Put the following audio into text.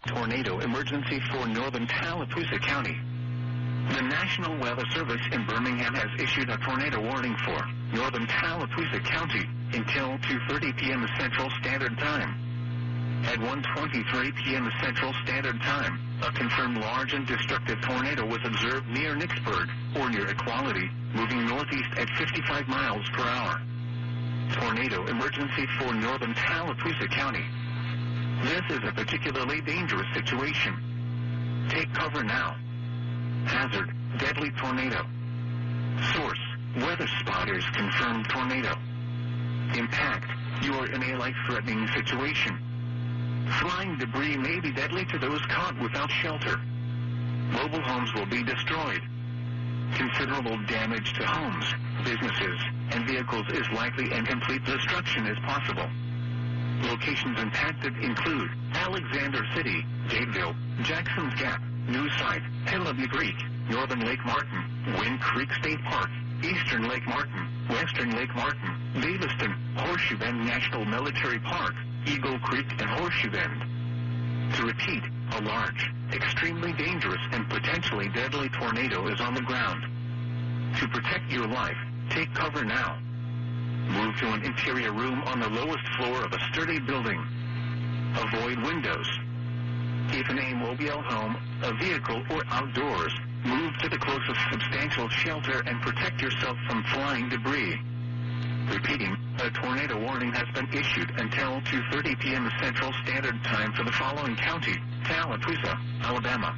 Tornado emergency for northern Tallapoosa County. The National Weather Service in Birmingham has issued a tornado warning for northern Tallapoosa County until 2:30 p.m. Central Standard Time. At 1:23 p.m. Central Standard Time, a confirmed large and destructive tornado was observed near Nicksburg, or near Equality, moving northeast at 55 miles per hour. Tornado emergency for northern Tallapoosa County. This is a particularly dangerous situation. Take cover now. Hazard, deadly tornado. Source, weather spotters confirmed tornado. Impact, you are in a life-threatening situation. Flying debris may be deadly to those caught without shelter. Mobile homes will be destroyed. Considerable damage to homes, businesses, and vehicles is likely, and complete destruction is possible. Locations impacted include Alexander City, Dadeville, Jackson's Gap, Newside, Hillabee Creek, Northern Lake Martin, Wind Creek State Park, Eastern Lake Martin, Western Lake Martin, Daviston, Horseshoe Bend National Military Park, Eagle Creek, and Horseshoe Bend. To repeat, a large, extremely dangerous, and potentially deadly tornado is on the ground. To protect your life, take cover now. Move to an interior room on the lowest floor of a sturdy building. Avoid windows. If in a mobile home, a vehicle, or outdoors, move to the closest substantial shelter and protect yourself from flying debris. Repeating, a tornado warning has been issued until 2:30 p.m. Central Standard Time for the following county: Tallapoosa, Alabama,